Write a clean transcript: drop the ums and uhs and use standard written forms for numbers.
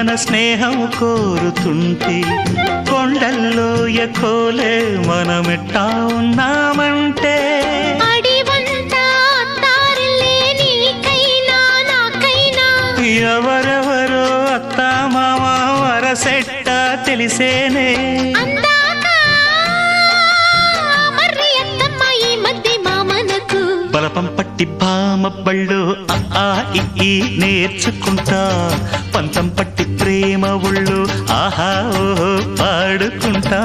మన స్నేహం కోరుతుంటే కొండల్లో ఎకోలే మనమెట్టా ఉన్నామంటే ఎవరెవరో అత్తా మామ వరసెట్ట తెలిసేనే బలపం పట్టి భామ బళ్ళు ఆ ఈ నేర్చుకుంటా పంతం పట్టి ప్రేమ ఒళ్ళు ఆహా ఓహో పాడుకుంటా.